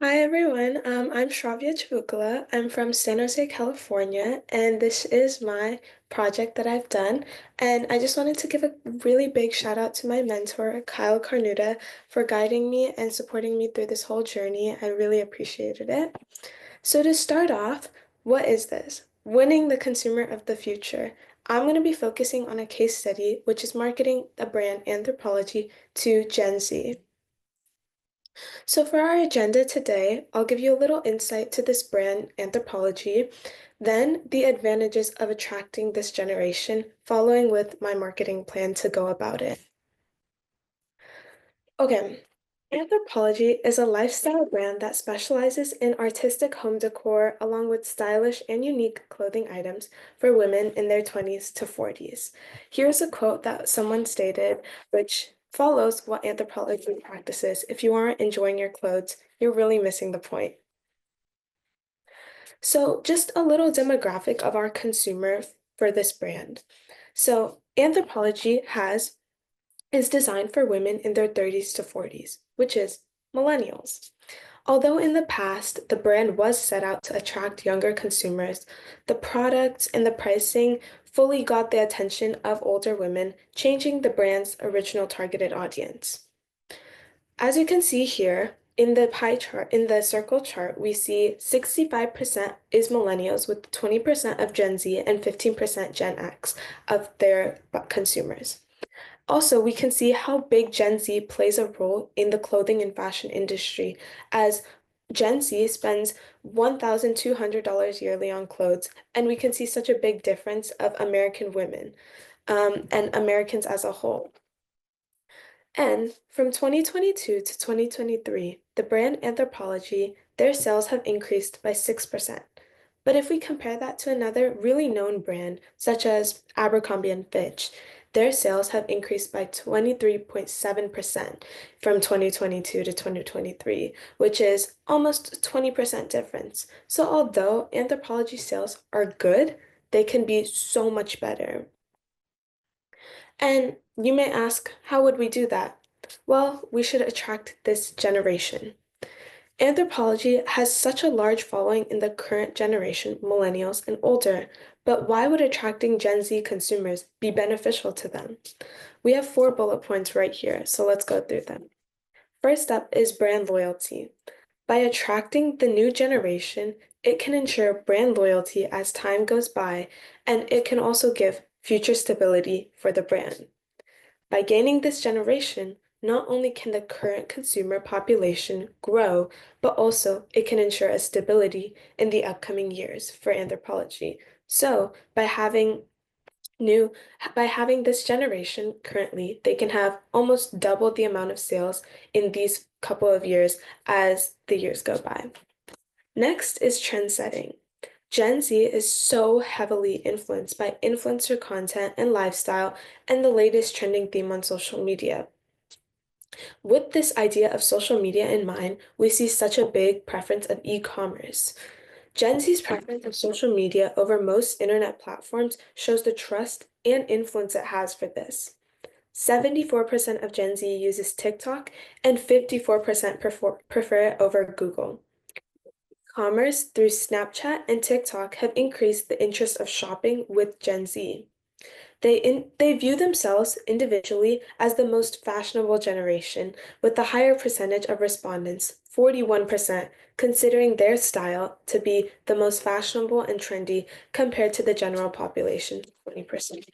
Hi everyone, I'm Sravya Chivukula. I'm from San Jose, California, and this is my project that I've done. And I just wanted to give a really big shout out to my mentor, Kyle Carnuta, for guiding me and supporting me through this whole journey. I really appreciated it. So to start off, what is this? Winning the consumer of the future. I'm going to be focusing on a case study, which is marketing a brand anthropology to Gen Z. So, for our agenda today, I'll give you a little insight to this brand anthropology, then the advantages of attracting this generation, following with my marketing plan to go about it. Okay, Anthropology is a lifestyle brand that specializes in artistic home decor along with stylish and unique clothing items for women in their 20s to 40s. Here's a quote that someone stated, which follows what anthropology practices. If you aren't enjoying your clothes, you're really missing the point. So, just a little demographic of our consumer for this brand. So, Anthropology has is designed for women in their 30s to 40s, which is millennials. Although in the past the brand was set out to attract younger consumers, the products and the pricing fully got the attention of older women, changing the brand's original targeted audience. As you can see here, in the pie chart, in the circle chart, we see 65% is millennials with 20% of Gen Z and 15% Gen X of their consumers. Also, we can see how big Gen Z plays a role in the clothing and fashion industry, as Gen Z spends $1,200 yearly on clothes, and we can see such a big difference of American women, and Americans as a whole. And from 2022 to 2023, the brand Anthropology, their sales have increased by 6%. But if we compare that to another really known brand, such as Abercrombie and Fitch, their sales have increased by 23.7% from 2022 to 2023, which is almost a 20% difference. So although Anthropology sales are good, they can be so much better. And you may ask, how would we do that? Well, we should attract this generation. Anthropology has such a large following in the current generation, millennials and older, but why would attracting Gen Z consumers be beneficial to them? We have 4 bullet points right here, so let's go through them. First up is brand loyalty. By attracting the new generation, it can ensure brand loyalty as time goes by, and it can also give future stability for the brand. By gaining this generation, not only can the current consumer population grow, but also it can ensure a stability in the upcoming years for anthropology. So, new by having this generation currently, they can have almost double the amount of sales in these couple of years as the years go by. Next is trend setting. Gen Z is so heavily influenced by influencer content and lifestyle and the latest trending theme on social media. With this idea of social media in mind, we see such a big preference of e-commerce. Gen Z's preference of social media over most internet platforms shows the trust and influence it has for this. 74% of Gen Z uses TikTok and 54% prefer it over Google. Commerce through Snapchat and TikTok have increased the interest of shopping with Gen Z. They view themselves individually as the most fashionable generation, with the higher percentage of respondents, 41%, considering their style to be the most fashionable and trendy compared to the general population, 20%.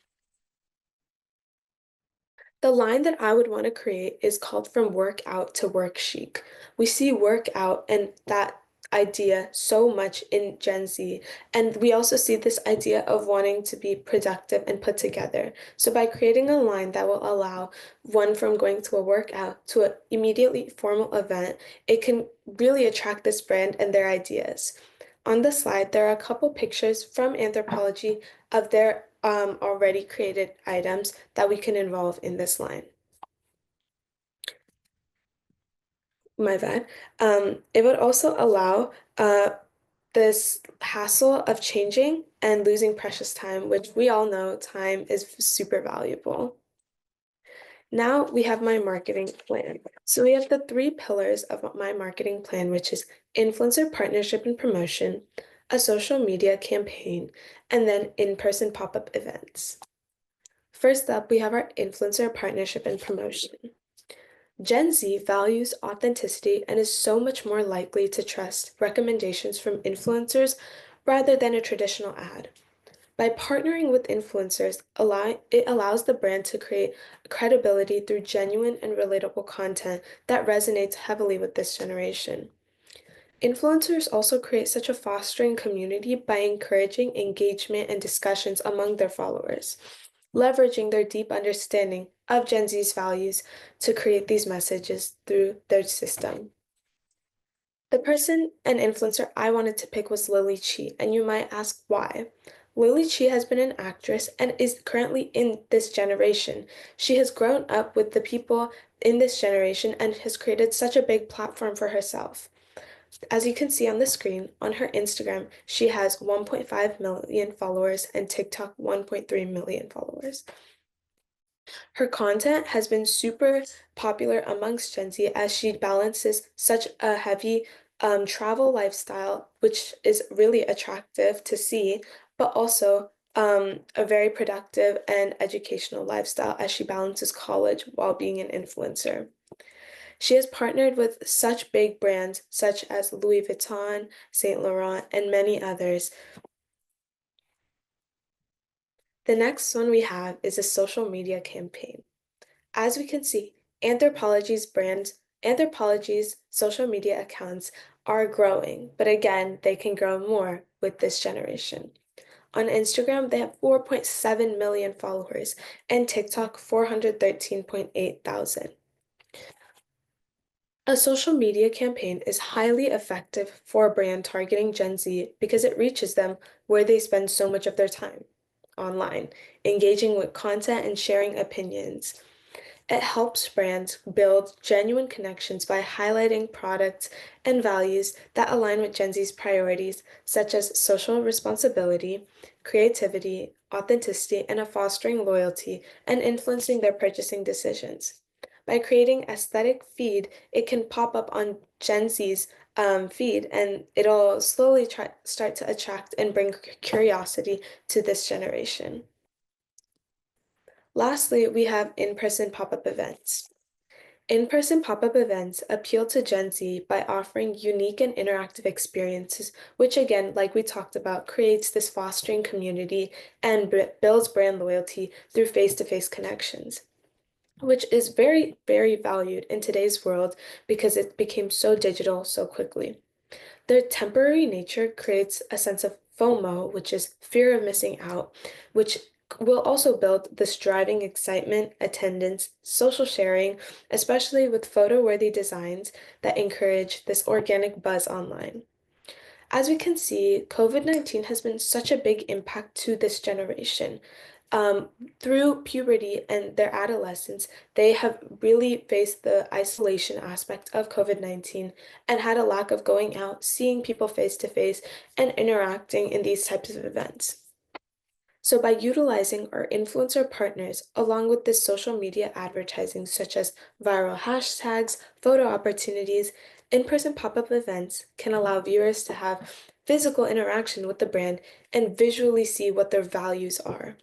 The line that I would want to create is called from work out to work chic. We see work out and that idea so much in Gen Z. And we also see this idea of wanting to be productive and put together. So by creating a line that will allow one from going to a workout to an immediately formal event, it can really attract this brand and their ideas. On the slide, there are a couple pictures from Anthropology of their already created items that we can involve in this line. My bad. It would also allow this hassle of changing and losing precious time, which we all know time is super valuable. Now we have my marketing plan. So we have the three pillars of my marketing plan, which is influencer partnership and promotion, a social media campaign, and then in-person pop-up events. First up, we have our influencer partnership and promotion. Gen Z values authenticity and is so much more likely to trust recommendations from influencers rather than a traditional ad. By partnering with influencers, it allows the brand to create credibility through genuine and relatable content that resonates heavily with this generation. Influencers also create such a fostering community by encouraging engagement and discussions among their followers, leveraging their deep understanding of Gen Z's values to create these messages through their system. The person and influencer I wanted to pick was Lily Chi, and you might ask why. Lily Chi has been an actress and is currently in this generation. She has grown up with the people in this generation and has created such a big platform for herself. As you can see on the screen, on her Instagram, she has 1.5 million followers and TikTok 1.3 million followers. Her content has been super popular amongst Gen Z as she balances such a heavy travel lifestyle, which is really attractive to see, but also a very productive and educational lifestyle as she balances college while being an influencer. She has partnered with such big brands such as Louis Vuitton, Saint Laurent, and many others. The next one we have is a social media campaign. As we can see, Anthropologie's social media accounts are growing, but again, they can grow more with this generation. On Instagram, they have 4.7 million followers and TikTok 413.8 thousand. A social media campaign is highly effective for a brand targeting Gen Z because it reaches them where they spend so much of their time, online, engaging with content and sharing opinions. It helps brands build genuine connections by highlighting products and values that align with Gen Z's priorities, such as social responsibility, creativity, authenticity, and a fostering loyalty and influencing their purchasing decisions. By creating aesthetic feed, it can pop up on Gen Z's feed and it'll slowly start to attract and bring curiosity to this generation. Lastly, we have in-person pop-up events. In-person pop-up events appeal to Gen Z by offering unique and interactive experiences, which again, like we talked about, creates this fostering community and builds brand loyalty through face-to-face connections, which is very, very valued in today's world because it became so digital so quickly. Their temporary nature creates a sense of FOMO, which is fear of missing out, which will also build this driving excitement, attendance, social sharing, especially with photo-worthy designs that encourage this organic buzz online. As we can see, COVID-19 has been such a big impact to this generation. Um, Through puberty and their adolescence, they have really faced the isolation aspect of COVID-19 and had a lack of going out, seeing people face to face, and interacting in these types of events. So by utilizing our influencer partners along with this social media advertising such as viral hashtags, photo opportunities, in-person pop-up events can allow viewers to have physical interaction with the brand and visually see what their values are.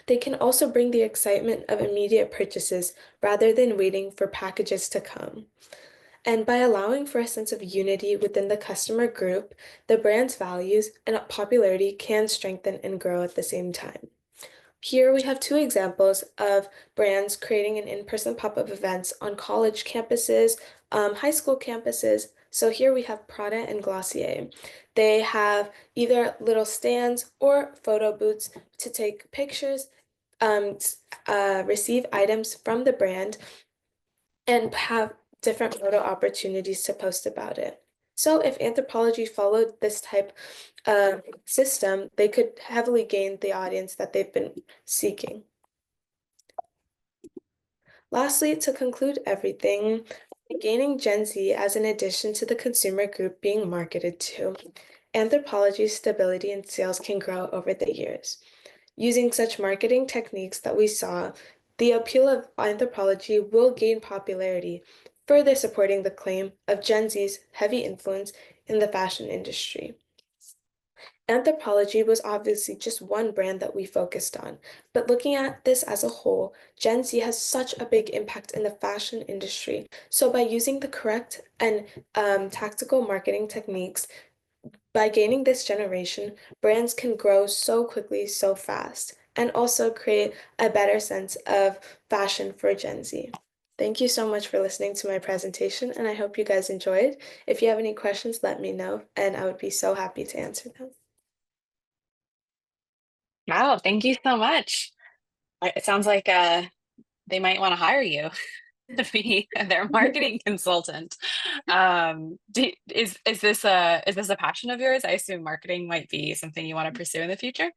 They can also bring the excitement of immediate purchases rather than waiting for packages to come. And by allowing for a sense of unity within the customer group, the brand's values and popularity can strengthen and grow at the same time. Here we have two examples of brands creating an in-person pop-up events on college campuses, high school campuses. So here we have Prada and Glossier. They have either little stands or photo booths to take pictures, receive items from the brand, and have different photo opportunities to post about it. So if Anthropologie followed this type of system, they could heavily gain the audience that they've been seeking. Lastly, to conclude everything, gaining Gen Z as an addition to the consumer group being marketed to, Anthropologie's stability and sales can grow over the years. Using such marketing techniques that we saw, the appeal of anthropology will gain popularity, further supporting the claim of Gen Z's heavy influence in the fashion industry. Anthropology was obviously just one brand that we focused on, but looking at this as a whole, Gen Z has such a big impact in the fashion industry. So, by using the correct and tactical marketing techniques, by gaining this generation, brands can grow so quickly, so fast, and also create a better sense of fashion for Gen Z. Thank you so much for listening to my presentation, and I hope you guys enjoyed. If you have any questions, let me know, and I would be so happy to answer them. Wow, thank you so much. It sounds like they might want to hire you to be their marketing consultant. Is this a passion of yours? I assume marketing might be something you want to pursue in the future.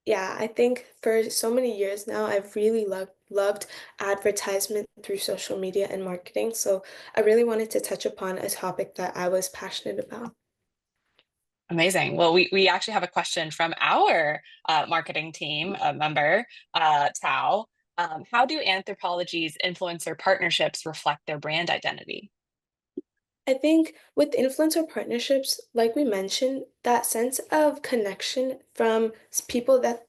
Yeah, I think for so many years now, I've really loved advertisement through social media and marketing. So I really wanted to touch upon a topic that I was passionate about. Amazing. Well, we actually have a question from our marketing team member, Tao. How do anthropology's influencer partnerships reflect their brand identity? I think with influencer partnerships, like we mentioned, that sense of connection from people that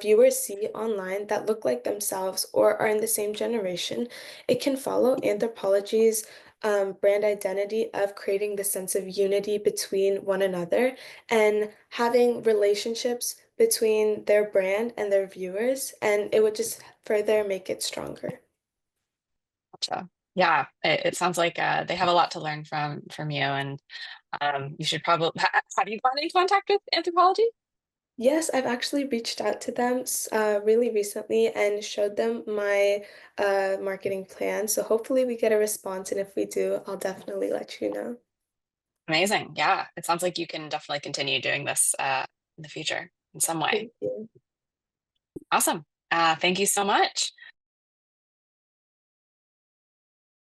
viewers see online that look like themselves or are in the same generation, it can follow anthropology's brand identity of creating the sense of unity between one another and having relationships between their brand and their viewers, and it would just further make it stronger. Gotcha. Yeah, it sounds like they have a lot to learn from you, and you should probably have you gone in contact with anthropology? Yes, I've actually reached out to them really recently and showed them my marketing plan. So hopefully we get a response, and if we do, I'll definitely let you know. Amazing. Yeah, it sounds like you can definitely continue doing this in the future in some way. Thank you. Awesome. Thank you so much.